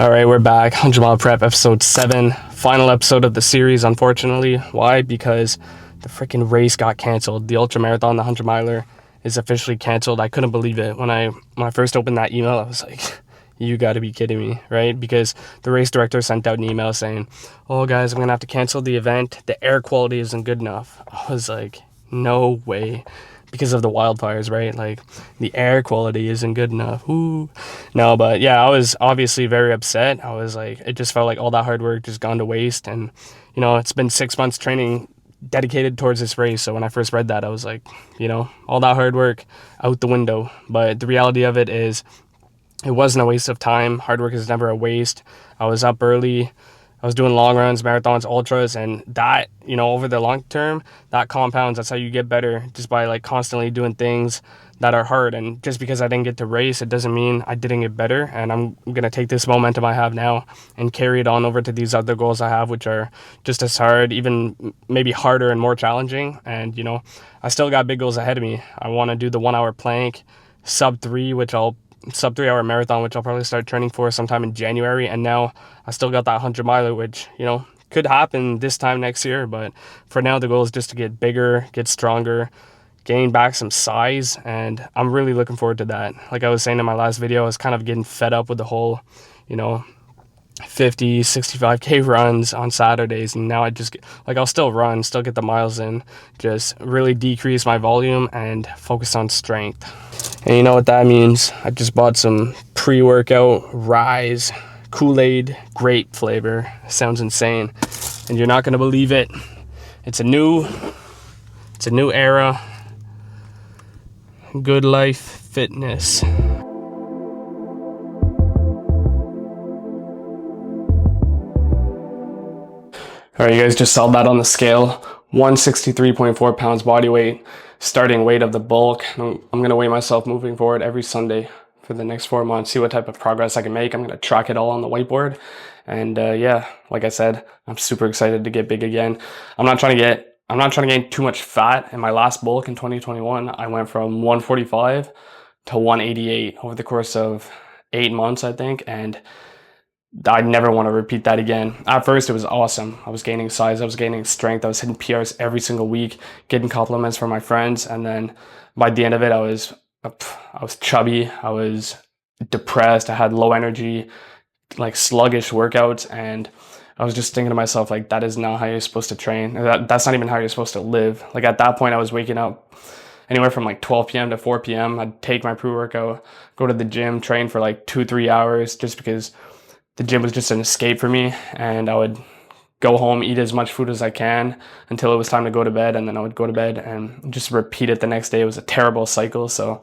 All right, we're back. 100 Mile Prep, episode 7. Final episode of the series, unfortunately. Why? Because the freaking race got canceled. The ultra marathon, the 100 miler, is officially canceled. I couldn't believe it. When I first opened that email, I was like, you got to be kidding me, right? Because the race director sent out an email saying, oh, guys, I'm going to have to cancel the event. The air quality isn't good enough. I was like, no way. Because of the wildfires, right? Like, the air quality isn't good enough. Ooh. No, but yeah, I was obviously very upset. I was like, it just felt like all that hard work just gone to waste. And, you know, it's been 6 months training dedicated towards this race. So when I first read that, I was like, you know, all that hard work out the window. But the reality of it is, it wasn't a waste of time. Hard work is never a waste. I was up early. I was doing long runs, marathons, ultras, and that, you know, over the long term, that compounds. That's how you get better, just by like constantly doing things that are hard. And just because I didn't get to race, it doesn't mean I didn't get better. And I'm going to take this momentum I have now and carry it on over to these other goals I have, which are just as hard, even maybe harder and more challenging. And, you know, I still got big goals ahead of me. I want to do the 1 hour plank, sub 3 hour marathon, which I'll probably start training for sometime in January. And now I still got that 100 miler, which, you know, could happen this time next year. But for now, the goal is just to get bigger, get stronger, gain back some size. And I'm really looking forward to that. Like I was saying in my last video, I was kind of getting fed up with the whole, you know, 50, 65K runs on Saturdays. And now I just I'll still run, still get the miles in, just really decrease my volume and focus on strength. And you know what that means? I just bought some pre-workout Rise Kool-Aid grape flavor. Sounds insane. And you're not going to believe it. It's a new era. Good Life Fitness. All right, you guys just saw that on the scale. 163.4 pounds body weight, starting weight of the bulk. I'm going to weigh myself moving forward every Sunday for the next 4 months, see what type of progress I can make. I'm going to track it all on the whiteboard. And yeah, like I said, I'm super excited to get big again. I'm not trying to gain too much fat. In my last bulk in 2021, I went from 145 to 188 over the course of 8 months, I think. And I never want to repeat that again. At first, it was awesome. I was gaining size, I was gaining strength, I was hitting PRs every single week, getting compliments from my friends. And then by the end of it, I was chubby, I was depressed, I had low energy, like sluggish workouts. And I was just thinking to myself, like, that is not how you're supposed to train. That's not even how you're supposed to live. Like, at that point, I was waking up anywhere from like 12 p.m. to 4 p.m. I'd take my pre-workout, go to the gym, train for like 2-3 hours, just because the gym was just an escape for me. And I would go home, eat as much food as I can until it was time to go to bed. And then I would go to bed and just repeat it the next day. It was a terrible cycle. So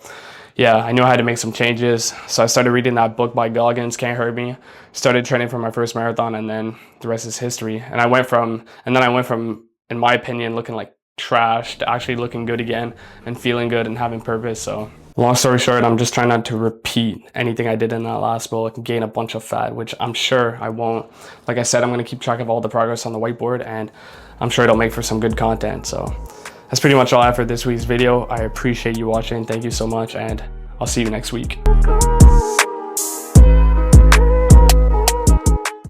yeah, I knew I had to make some changes. So I started reading that book by Goggins, Can't Hurt Me, started training for my first marathon, and then the rest is history. And I went from, in my opinion, looking like trash to actually looking good again and feeling good and having purpose. So long story short, I'm just trying not to repeat anything I did in that last bulk and gain a bunch of fat, which I'm sure I won't. Like I said, I'm going to keep track of all the progress on the whiteboard, and I'm sure it'll make for some good content. So that's pretty much all I have for this week's video. I appreciate you watching. Thank you so much, and I'll see you next week.